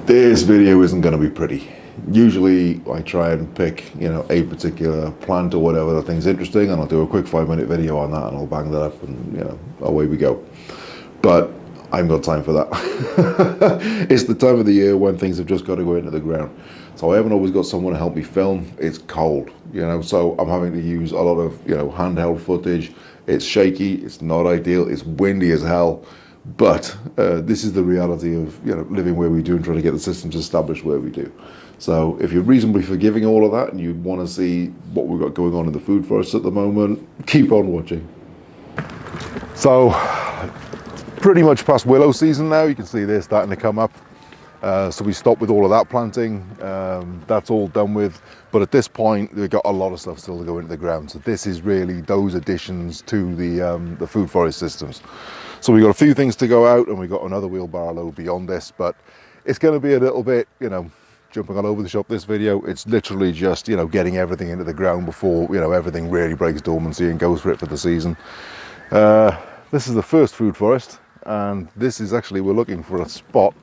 This video isn't going to be pretty. Usually I try and pick, a particular plant or whatever that I think is interesting, and I'll do a quick 5-minute video on that and I'll bang that up and, away we go. But I haven't got time for that. It's the time of the year when things have just got to go into the ground. So I haven't always got someone to help me film. It's cold, so I'm having to use a lot of, handheld footage. It's shaky, it's not ideal, it's windy as hell. But this is the reality of living where we do and trying to get the systems established where we do. So if you're reasonably forgiving all of that and you want to see what we've got going on in the food forest at the moment, keep on watching. So pretty much past willow season now. You can see they're starting to come up. So we stopped with all of that planting. That's all done with. But at this point, we've got a lot of stuff still to go into the ground. So this is really those additions to the food forest systems. So we've got a few things to go out, and we've got another wheelbarrow load beyond this, but it's going to be a little bit, jumping all over the shop this video. It's literally just, getting everything into the ground before, everything really breaks dormancy and goes for it for the season. This is the first food forest, and this is actually, we're looking for a spot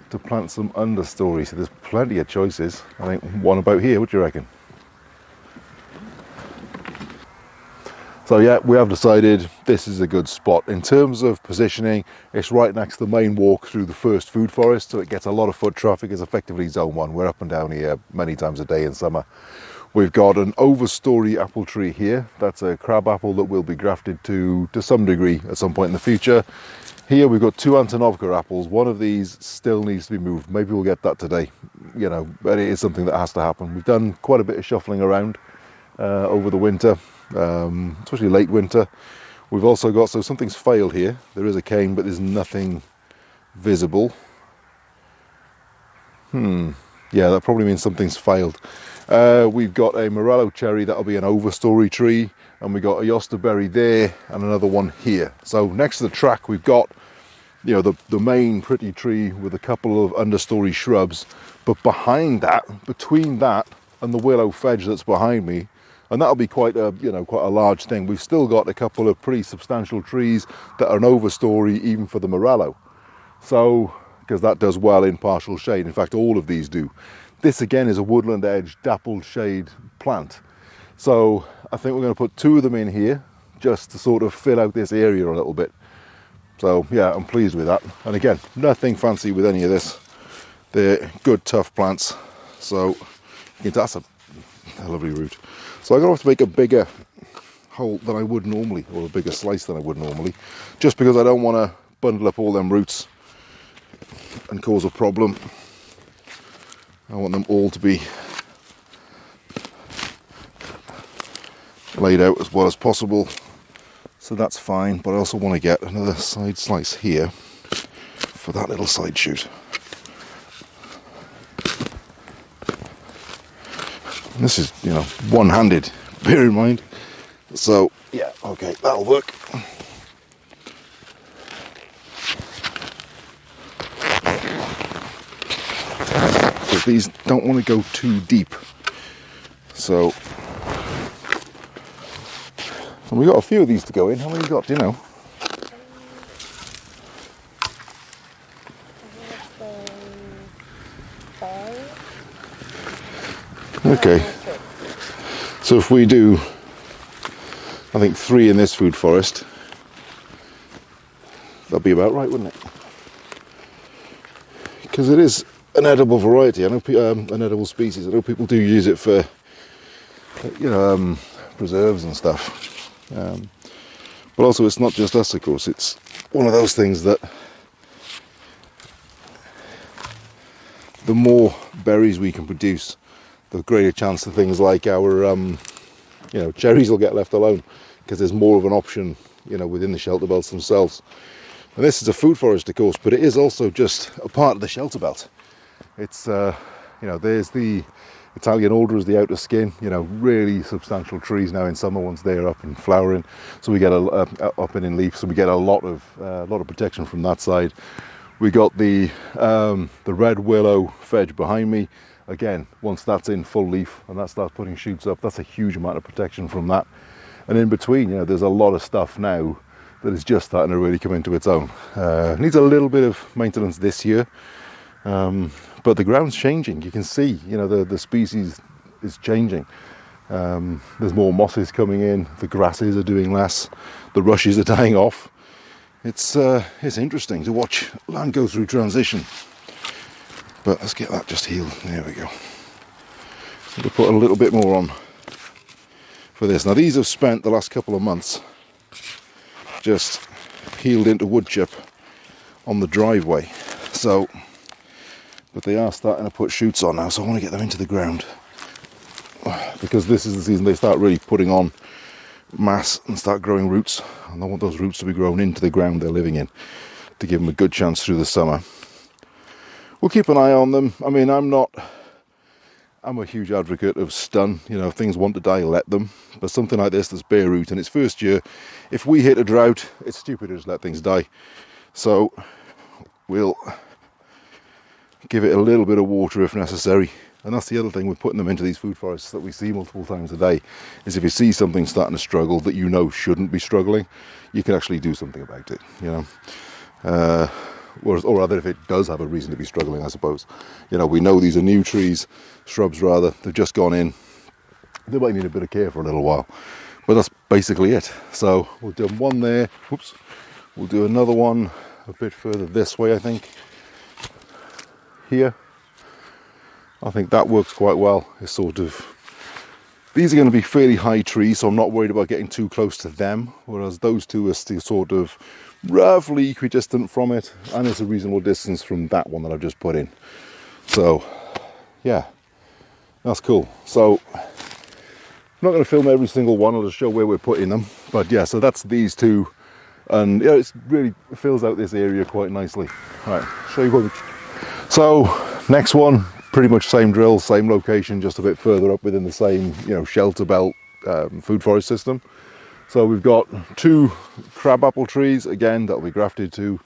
to plant some understory. So there's plenty of choices. I think one about here, what do you reckon? So yeah, we have decided this is a good spot. In terms of positioning, it's right next to the main walk through the first food forest, so it gets a lot of foot traffic. It's effectively zone 1. We're up and down here many times a day in summer. We've got an overstory apple tree here. That's a crab apple that will be grafted to some degree at some point in the future. Here we've got 2 Antonovka apples. One of these still needs to be moved. Maybe we'll get that today, but it is something that has to happen. We've done quite a bit of shuffling around over the winter. Especially late winter. We've also got, so something's failed here. There is a cane, but there's nothing visible. Yeah, that probably means something's failed. We've got a morello cherry, that'll be an overstory tree, and we've got a yosterberry there and another one here. So next to the track we've got the main pretty tree with a couple of understory shrubs, but behind that, between that and the willow fedge that's behind me, and that'll be quite a large thing, we've still got a couple of pretty substantial trees that are an overstory even for the morello. So, because that does well in partial shade. In fact, all of these do. This again is a woodland edge dappled shade plant. So I think we're going to put 2 of them in here just to sort of fill out this area a little bit. So yeah, I'm pleased with that. And again, nothing fancy with any of this. They're good, tough plants. So that's a lovely root. So I'm going to have to make a bigger hole than I would normally, or a bigger slice than I would normally, just because I don't want to bundle up all them roots and cause a problem. I want them all to be laid out as well as possible. So that's fine, but I also want to get another side slice here for that little side shoot. And this is, one-handed, bear in mind. So, yeah, okay, that'll work. But these don't want to go too deep. So, and we've got a few of these to go in. How many you got, do you know? Okay, so if we do, I think 3 in this food forest, that'll be about right, wouldn't it? Because it is an edible variety. I know an edible species. I know people do use it for, preserves and stuff. But also, it's not just us, of course. It's one of those things that the more berries we can produce, the greater chance of things like our, cherries will get left alone, because there's more of an option, within the shelter belts themselves. And this is a food forest, of course, but it is also just a part of the shelter belt. It's, there's the Italian alder as the outer skin, really substantial trees now in summer once they're up and flowering. So we get up and in leaf, so we get a lot of protection from that side. We got the red willow fedge behind me. Again, once that's in full leaf and that starts putting shoots up, that's a huge amount of protection from that. And in between, there's a lot of stuff now that is just starting to really come into its own. Needs a little bit of maintenance this year. But the ground's changing. You can see, you know, the species is changing. There's more mosses coming in. The grasses are doing less. The rushes are dying off. It's interesting to watch land go through transition. But let's get that just healed. There we go. We'll put a little bit more on for this. Now these have spent the last couple of months just healed into wood chip on the driveway. So, but they are starting to put shoots on now, so I want to get them into the ground. Because this is the season they start really putting on mass and start growing roots. And I want those roots to be grown into the ground they're living in to give them a good chance through the summer. We'll keep an eye on them. I mean, I'm a huge advocate of stun. You know, if things want to die, let them. But something like this that's bare root in its first year, if we hit a drought, it's stupid to just let things die. So we'll give it a little bit of water if necessary. And that's the other thing with putting them into these food forests that we see multiple times a day, is if you see something starting to struggle that you know shouldn't be struggling, you can actually do something about it, you know. Or rather, if it does have a reason to be struggling, I suppose. You know, we know these are new trees, shrubs rather, they've just gone in. They might need a bit of care for a little while, but that's basically it. So we'll do one there, whoops. We'll do another one a bit further this way, I think. Here. I think that works quite well. It's sort of, these are going to be fairly high trees, so I'm not worried about getting too close to them, whereas those two are still sort of roughly equidistant from it, and it's a reasonable distance from that one that I've just put in. So yeah, that's cool. So I'm not going to film every single one, I'll just show where we're putting them. But yeah, so that's these two, and yeah, it really fills out this area quite nicely. All right, show you what. So next one, pretty much same drill, same location, just a bit further up within the same, you know, shelter belt food forest system. So we've got 2 crabapple trees, again, that'll be grafted to.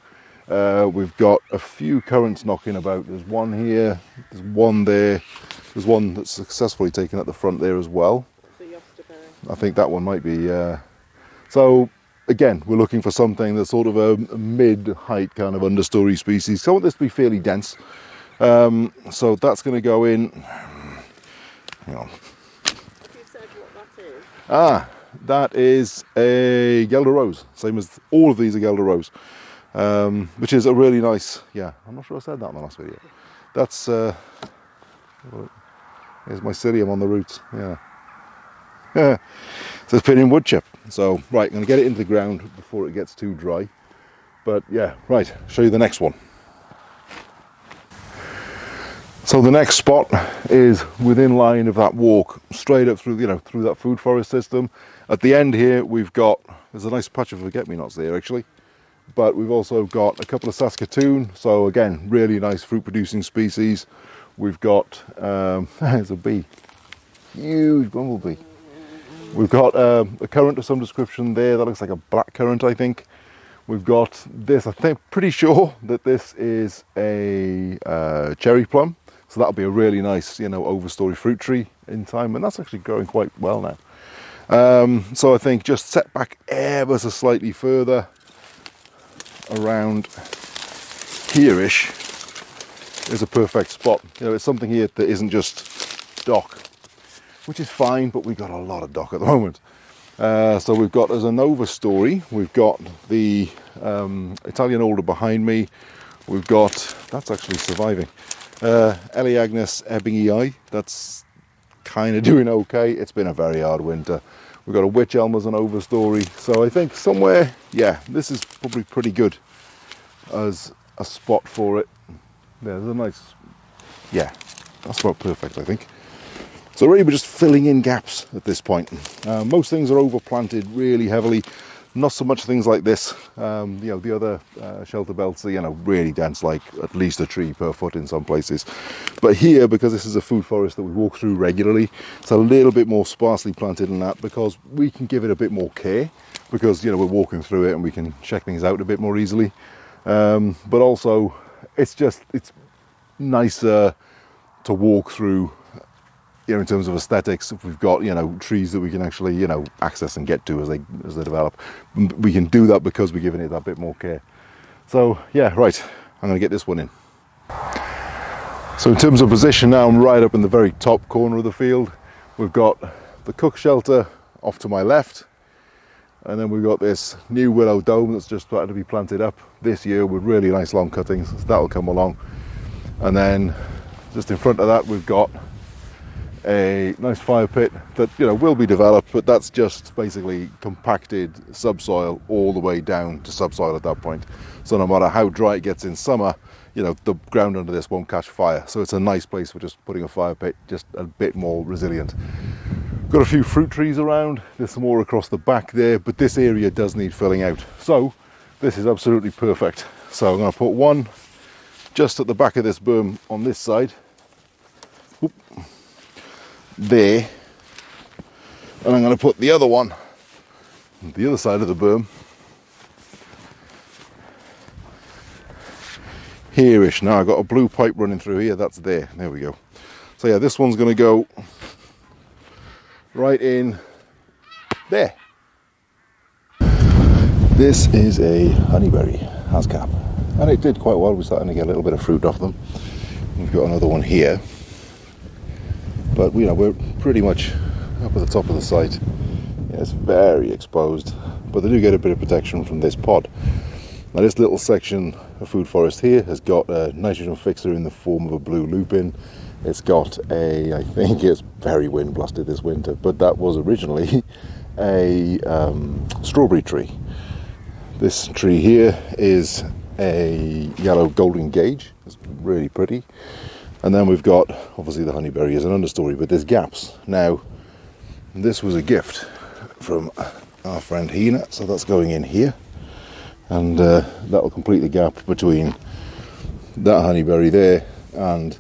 We've got a few currants knocking about. There's one here, there's one there, there's one that's successfully taken at the front there as well. I think that one might be. So again, we're looking for something that's sort of a mid-height kind of understory species. So I want this to be fairly dense. So that's going to go in. Hang on. You said what that is. Ah, that is a Gelder Rose, same as all of these are Gelder Rose, which is a really nice, yeah, I'm not sure I said that in the last video. That's, here's my psyllium on the roots, yeah. So it's put in wood chip. So, right, I'm going to get it into the ground before it gets too dry. But yeah, right, show you the next one. So the next spot is within line of that walk, straight up through, you know, through that food forest system. At the end here, we've got, there's a nice patch of forget-me-nots there actually, but we've also got a couple of Saskatoon. So again, really nice fruit-producing species. We've got, there's a bee, huge bumblebee. We've got a currant of some description there. That looks like a black currant, I think. We've got this, I think, pretty sure that this is a cherry plum. So that'll be a really nice, you know, overstory fruit tree in time, and that's actually growing quite well now. So I think just set back ever so slightly further around here-ish is a perfect spot. You know, it's something here that isn't just dock, which is fine, but we've got a lot of dock at the moment. So we've got, as an overstory, we've got the Italian alder behind me. We've got, that's actually surviving. Elaeagnus ebbingii, that's kind of doing okay. It's been a very hard winter. We've got a wych elm as an overstory. So I think somewhere, yeah, this is probably pretty good as a spot for it. Yeah, there's a nice, yeah, that's about perfect, I think. So really we're just filling in gaps at this point. Most things are overplanted really heavily. Not so much things like this. You know, the other shelter belts are, you know, really dense, like at least a tree per foot in some places. But here, because this is a food forest that we walk through regularly, it's a little bit more sparsely planted than that, because we can give it a bit more care, because, you know, we're walking through it and we can check things out a bit more easily. But also, it's nicer to walk through, you know, in terms of aesthetics. If we've got, you know, trees that we can actually, you know, access and get to as they develop, we can do that because we're giving it that bit more care. So yeah, right, I'm going to get this one in. So in terms of position now, I'm right up in the very top corner of the field. We've got the cook shelter off to my left, and then we've got this new willow dome that's just started to be planted up this year with really nice long cuttings, so that'll come along. And then just in front of that we've got a nice fire pit that, you know, will be developed, but that's just basically compacted subsoil all the way down to subsoil at that point. So no matter how dry it gets in summer, you know, the ground under this won't catch fire. So it's a nice place for just putting a fire pit, just a bit more resilient. Got a few fruit trees around. There's some more across the back there, but this area does need filling out. So this is absolutely perfect. So I'm going to put one just at the back of this berm on this side. Oop. There. And I'm going to put the other one on the other side of the berm. Here-ish. Now I've got a blue pipe running through here, that's there. There we go. So yeah, this one's going to go right in there. This is a honeyberry hascap, and it did quite well. We're starting to get a little bit of fruit off them. We've got another one here, but you know, we're pretty much up at the top of the site. Yeah, it's very exposed, but they do get a bit of protection from this pod. Now this little section of food forest here has got a nitrogen fixer in the form of a blue lupin. It's got a, I think it's very wind blasted this winter, but that was originally a strawberry tree. This tree here is a yellow golden gauge. It's really pretty. And then we've got, obviously the honeyberry is an understory, but there's gaps. Now, this was a gift from our friend Hina, so that's going in here. And that'll complete the gap between that honeyberry there and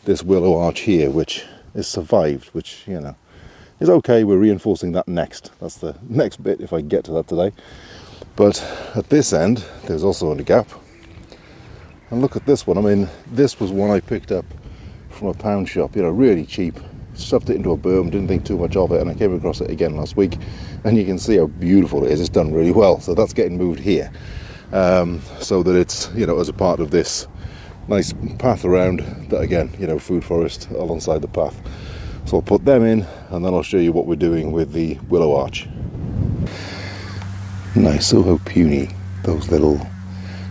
this willow arch here, which is survived, which, you know, is okay. We're reinforcing that next. That's the next bit, if I can get to that today. But at this end, there's also a gap. And look at this one. I mean, this was one I picked up from a pound shop, you know, really cheap. Stuffed it into a berm, didn't think too much of it, and I came across it again last week, and you can see how beautiful it is. It's done really well. So that's getting moved here, so that it's, you know, as a part of this nice path around that, again, you know, food forest alongside the path. So I'll put them in, and then I'll show you what we're doing with the willow arch. Nice. So how puny those little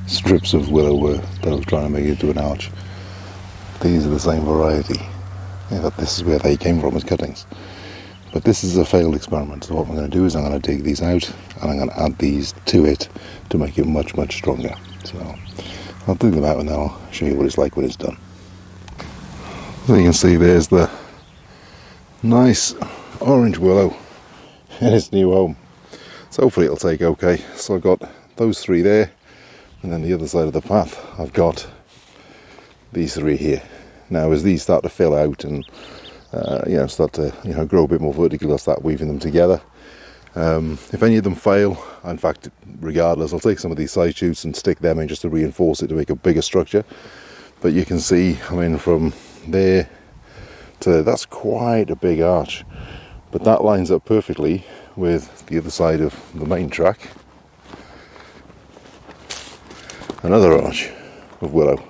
strips of willow were that I was trying to make into an arch. These are the same variety. Yeah, this is where they came from as cuttings. But this is a failed experiment, so what I'm going to do is I'm going to dig these out and I'm going to add these to it to make it much, much stronger. So I'll dig them out and then I'll show you what it's like when it's done. So you can see there's the nice orange willow in its new home. So hopefully it'll take okay. So I've got those three there, and then the other side of the path I've got these three here. Now as these start to fill out and you know, start to, you know, grow a bit more vertically, I'll start weaving them together. If any of them fail, in fact regardless, I'll take some of these side shoots and stick them in just to reinforce it to make a bigger structure. But you can see, I mean, from there to that's quite a big arch, but that lines up perfectly with the other side of the main track. Another arch of willow.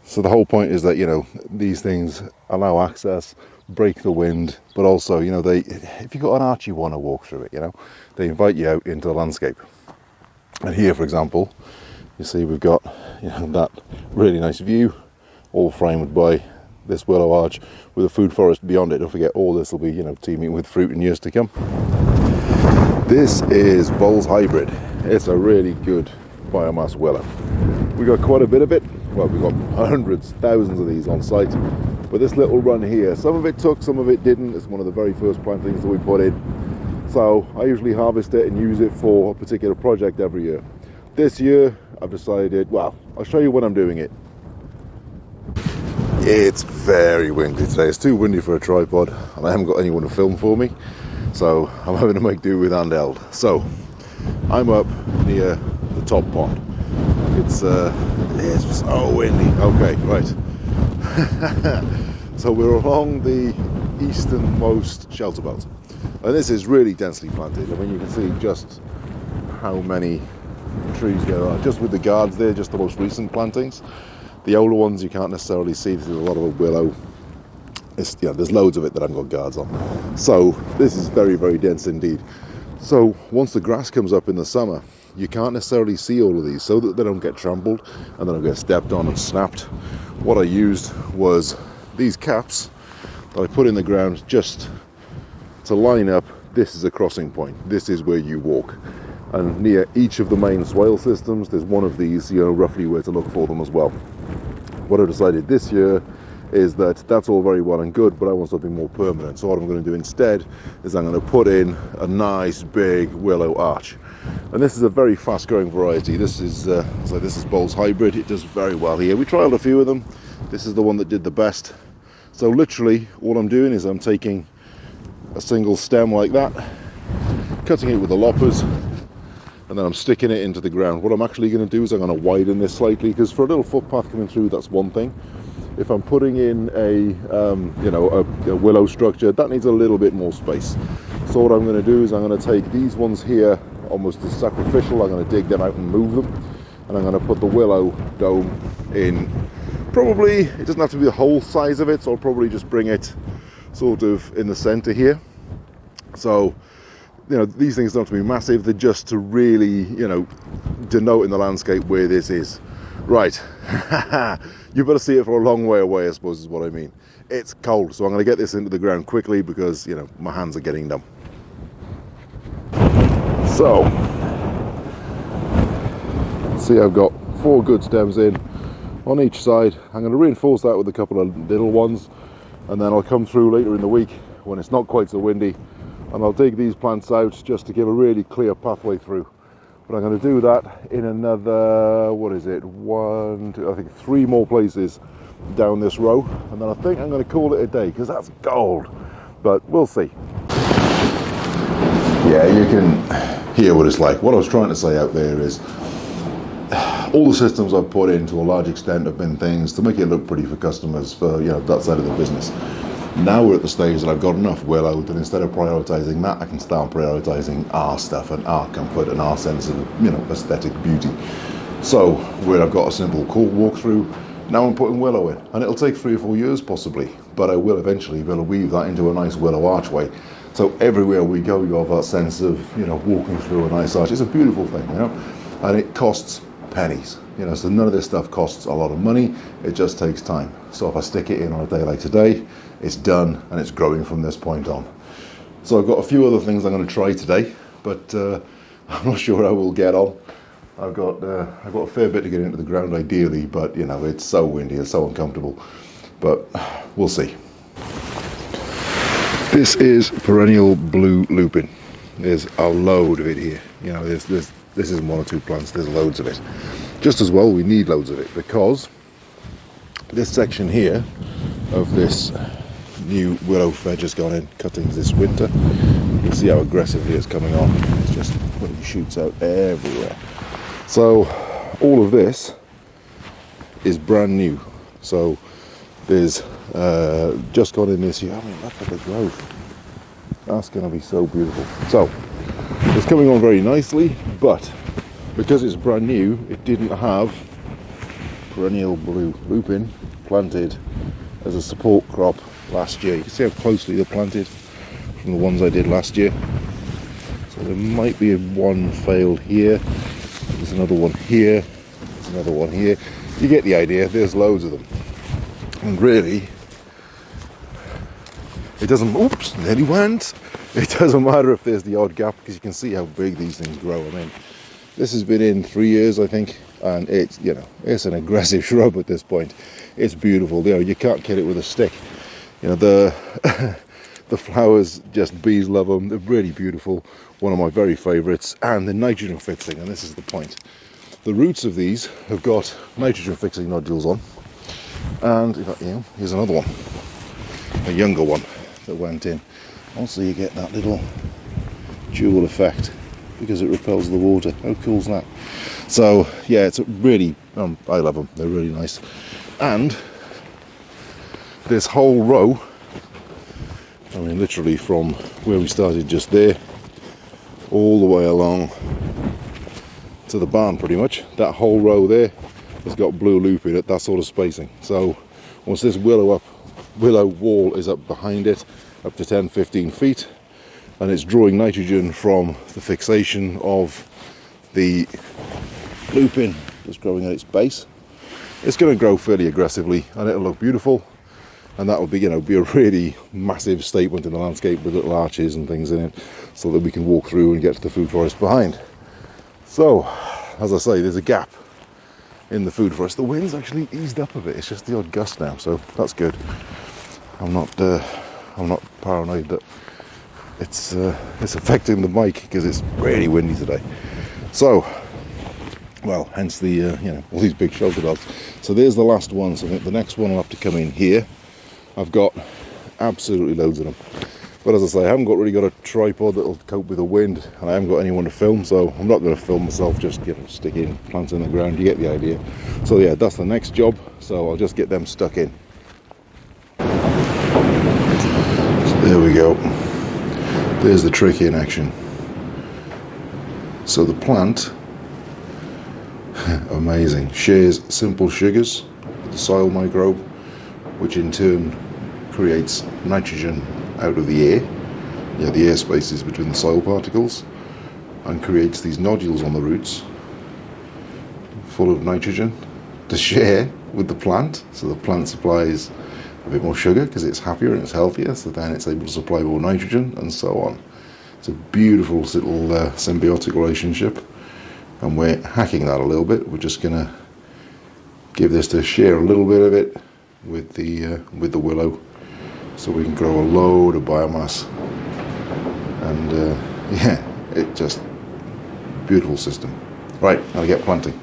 So the whole point is that, you know, these things allow access, break the wind, but also, you know, they, if you've got an arch you want to walk through it, you know, they invite you out into the landscape. And here, for example, you see we've got, you know, that really nice view, all framed by this willow arch with a food forest beyond it. Don't forget, all this will be, you know, teeming with fruit in years to come. This is Bowles Hybrid. It's a really good biomass willow. We got quite a bit of it. Well, we've got hundreds, thousands of these on site, but this little run here, some of it took, some of it didn't. It's one of the very first plantings that we put in. So I usually harvest it and use it for a particular project every year. This year, I've decided, well, I'll show you when I'm doing it. It's very windy today. It's too windy for a tripod, and I haven't got anyone to film for me, so I'm having to make do with handheld. So I'm up near the top pond. It's so windy. Okay, right. So we're along the easternmost shelter belt, and this is really densely planted. I mean, you can see just how many trees there are, just with the guards there, just the most recent plantings. The older ones you can't necessarily see. There's a lot of a willow. There's loads of it that I haven't got guards on. So this is very, very dense indeed. So once the grass comes up in the summer, you can't necessarily see all of these, so that they don't get trampled and they don't get stepped on and snapped. What I used was these caps that I put in the ground just to line up. This is a crossing point. This is where you walk. And near each of the main swale systems, there's one of these, you know, roughly where to look for them as well. What I decided this year is that that's all very well and good, but I want something more permanent. So what I'm going to do instead is I'm going to put in a nice big willow arch. And this is a very fast growing variety. This is this is Bowles Hybrid. It does very well here. We trialed a few of them. This is the one that did the best. So literally all I'm doing is I'm taking a single stem like that, cutting it with the loppers, and then I'm sticking it into the ground. What I'm actually going to do is I'm going to widen this slightly, because for a little footpath coming through, that's one thing. If I'm putting in a willow structure, that needs a little bit more space. So what I'm going to do is I'm going to take these ones here almost as sacrificial. I'm going to dig them out and move them, and I'm going to put the willow dome in. Probably, it doesn't have to be the whole size of it, so I'll probably just bring it sort of in the center here. So, you know, these things don't have to be massive. They're just to really, you know, denote in the landscape where this is. Right. You better see it for a long way away, I suppose is what I mean. It's cold, so I'm going to get this into the ground quickly because, you know, my hands are getting numb. So, see, I've got 4 good stems in on each side. I'm going to reinforce that with a couple of little ones, and then I'll come through later in the week when it's not quite so windy, and I'll dig these plants out just to give a really clear pathway through. But I'm going to do that in another, what is it, 1, 2, I think 3 more places down this row, and then I think I'm going to call it a day, because that's gold, but we'll see. Yeah, you can hear what it's like. What I was trying to say out there is all the systems I've put in to a large extent have been things to make it look pretty for customers, for, you know, that side of the business. Now we're at the stage that I've got enough willow that instead of prioritising that, I can start prioritising our stuff and our comfort and our sense of, you know, aesthetic beauty. So where I've got a simple walkthrough, now I'm putting willow in, and it'll take 3 or 4 years possibly, but I will eventually be able to weave that into a nice willow archway. So everywhere we go, you have that sense of, you know, walking through a nice arch. It's a beautiful thing, you know, and it costs pennies, you know, so none of this stuff costs a lot of money. It just takes time. So if I stick it in on a day like today, it's done and it's growing from this point on. So I've got a few other things I'm going to try today, but I'm not sure I will get on. I've got a fair bit to get into the ground ideally, but you know, it's so windy, it's so uncomfortable, but we'll see. This is perennial blue lupin. There's a load of it here. You know, this isn't 1 or 2 plants, there's loads of it. Just as well, we need loads of it, because this section here of this new willow fedge has gone in cuttings this winter. You can see how aggressively it's coming on. It's just putting shoots out everywhere. So all of this is brand new. So there's just gone in this year. I mean, look at the growth. That's going to be so beautiful. So it's coming on very nicely, but because it's brand new, it didn't have perennial blue lupin planted as a support crop last year. You can see how closely they're planted from the ones I did last year. So there might be one failed here, there's another one here, there's another one here. You get the idea, there's loads of them. And really, it doesn't, oops, nearly went. It doesn't matter if there's the odd gap, because you can see how big these things grow. I mean, this has been in 3 years, I think, and it's, you know, it's an aggressive shrub at this point. It's beautiful. You know, you can't kill it with a stick. You know, the the flowers, just bees love them. They're really beautiful. One of my very favourites, and the nitrogen fixing, and this is the point. The roots of these have got nitrogen fixing nodules on, and you know, here's another one, a younger one that went in. Also, you get that little jewel effect because it repels the water. How cool is that? So yeah, it's really, I love them. They're really nice. And this whole row, I mean, literally from where we started just there, all the way along to the barn, pretty much. That whole row there has got blue loop in it, that sort of spacing. So once this willow wall is up behind it, up to 10-15 feet, and it's drawing nitrogen from the fixation of the lupin that's growing at its base, it's going to grow fairly aggressively and it'll look beautiful, and that'll be, be a really massive statement in the landscape with little arches and things in it, so that we can walk through and get to the food forest behind. So, as I say, there's a gap in the food forest. The wind's actually eased up a bit. It's just the odd gust now, so that's good. I'm not paranoid that it's affecting the mic, because it's really windy today. So, well, hence the all these big shelter belts. So there's the last one. So I think the next one will have to come in here. I've got absolutely loads of them. But as I say, I haven't really got a tripod that'll cope with the wind, and I haven't got anyone to film, so I'm not going to film myself just sticking plants in the ground. You get the idea. So yeah, that's the next job. So I'll just get them stuck in. So there we go. There's the trick in action. So the plant, amazing, shares simple sugars with the soil microbe, which in turn creates nitrogen out of the air, the air spaces between the soil particles, and creates these nodules on the roots full of nitrogen to share with the plant. So the plant supplies a bit more sugar because it's happier and it's healthier, so then it's able to supply more nitrogen, and so on. It's a beautiful little symbiotic relationship, and we're hacking that a little bit. We're just going to give this to share a little bit of it with the willow, so we can grow a load of biomass. And yeah, it just beautiful system. Right, now to get planting.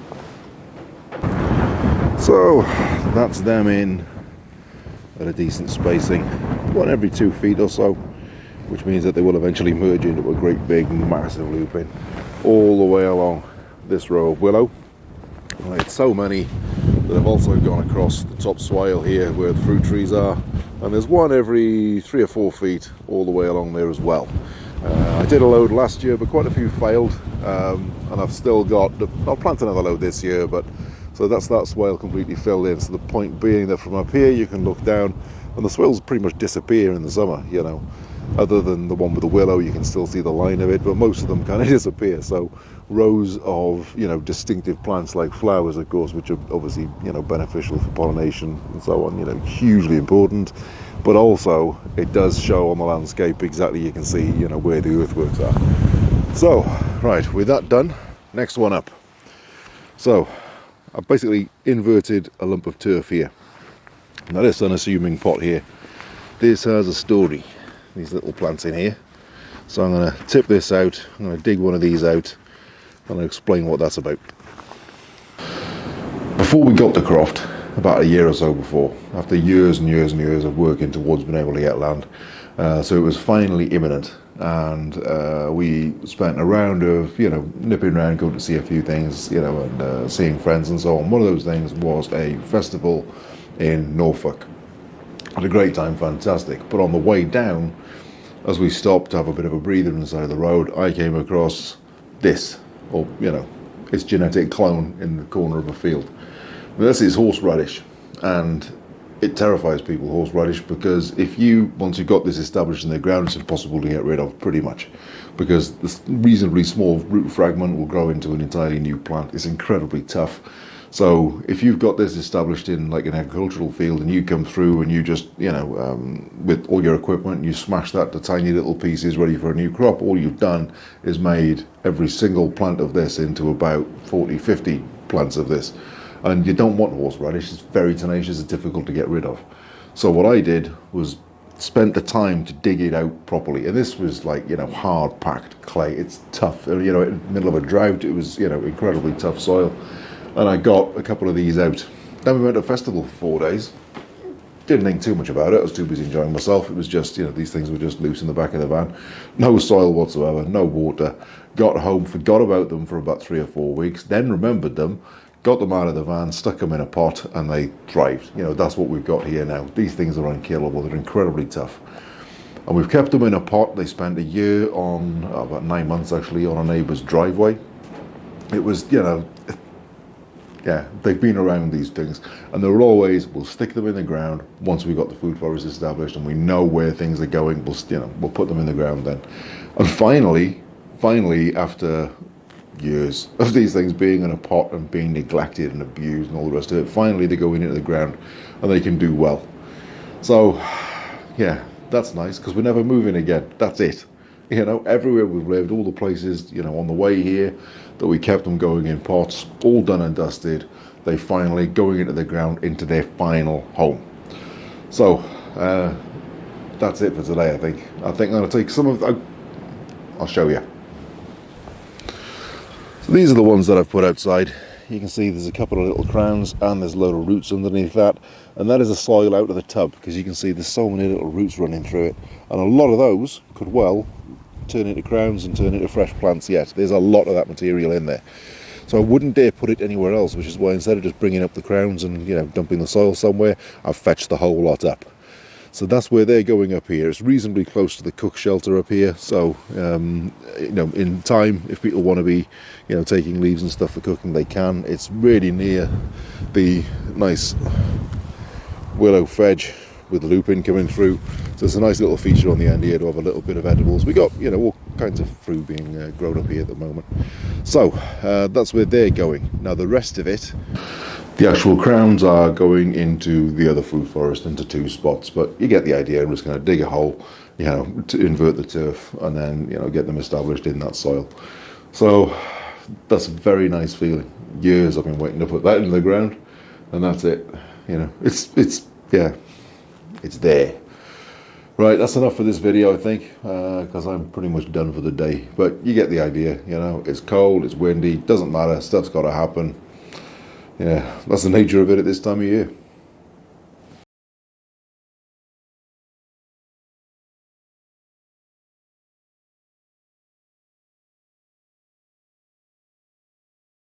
So that's them in at a decent spacing, one every 2 feet or so, which means that they will eventually merge into a great big massive lupin all the way along this row of willow. And it's so many that I've also gone across the top swale here where the fruit trees are, and there's one every 3 or 4 feet all the way along there as well. I did a load last year, but quite a few failed, and I've still got, I'll plant another load this year, but so that's that swale completely filled in. So the point being that from up here you can look down and the swales pretty much disappear in the summer, other than the one with the willow, you can still see the line of it, but most of them kind of disappear. So rows of distinctive plants like flowers, of course, which are obviously beneficial for pollination and so on, hugely important, but also it does show on the landscape exactly, you can see where the earthworks are. So right, with that done, next one up. So I've basically inverted a lump of turf here. Now this unassuming pot here, this has a story, these little plants in here. So I'm going to tip this out, I'm going to dig one of these out, and I'll explain what that's about. Before we got to Croft, about a year or so before, after years and years and years of working towards being able to get land, so it was finally imminent, and we spent a round of nipping around, going to see a few things, and seeing friends and so on. One of those things was a festival in Norfolk. Had a great time, fantastic. But on the way down, as we stopped to have a bit of a breather on the side of the road, I came across this, or its genetic clone in the corner of a field. Now, this is horseradish, and it terrifies people, horseradish, because once you've got this established in the ground, it's impossible to get rid of, pretty much, because this reasonably small root fragment will grow into an entirely new plant. It's incredibly tough. So if you've got this established in like an agricultural field, and you come through and you just, with all your equipment, you smash that to tiny little pieces ready for a new crop, all you've done is made every single plant of this into about 40, 50 plants of this. And you don't want horseradish, it's very tenacious, it's difficult to get rid of. So what I did was spent the time to dig it out properly. And this was like, hard packed clay, it's tough. In the middle of a drought, it was, incredibly tough soil. And I got a couple of these out. Then we went to a festival for 4 days. Didn't think too much about it, I was too busy enjoying myself. It was just, these things were just loose in the back of the van. No soil whatsoever, no water. Got home, forgot about them for about 3 or 4 weeks, then remembered them, got them out of the van, stuck them in a pot, and they thrived. That's what we've got here now. These things are unkillable, they're incredibly tough. And we've kept them in a pot. They spent a year about 9 months actually, on a neighbour's driveway. It was, Yeah, they've been around these things, and they're always, we'll stick them in the ground once we've got the food forest established and we know where things are going. We'll put them in the ground then. And finally, after years of these things being in a pot and being neglected and abused and all the rest of it, finally they're going into the ground and they can do well. So, yeah, that's nice, because we're never moving again. That's it. You know, everywhere we've lived, all the places, you know, on the way here that we kept them going in pots, all done and dusted. They finally going into the ground, into their final home. So, that's it for today, I think. I'm going to take some of, I'll show you. So these are the ones that I've put outside. You can see there's a couple of little crowns and there's a load of roots underneath that, and that is the soil out of the tub, because you can see there's so many little roots running through it, and a lot of those could well turn into crowns and turn into fresh plants yet. There's a lot of that material in there, so I wouldn't dare put it anywhere else, which is why instead of just bringing up the crowns and, you know, dumping the soil somewhere, I've fetched the whole lot up. So that's where they're going up here. It's reasonably close to the cook shelter up here, so you know, in time, if people want to be, you know, taking leaves and stuff for cooking, they can. It's really near the nice willow fedge with lupin coming through, so it's a nice little feature on the end here to have a little bit of edibles. We got, you know, all kinds of fruit being grown up here at the moment. So that's where they're going. Now the rest of it, the actual crowns, are going into the other food forest, into 2 spots, but you get the idea. I'm just going to dig a hole, you know, to invert the turf, and then, you know, get them established in that soil. So that's a very nice feeling. Years I've been waiting to put that in the ground, and that's it. You know, it's yeah, it's there. Right, that's enough for this video, I think, because I'm pretty much done for the day. But you get the idea. You know, it's cold, it's windy, doesn't matter, stuff's got to happen. Yeah, that's the nature of it at this time of year.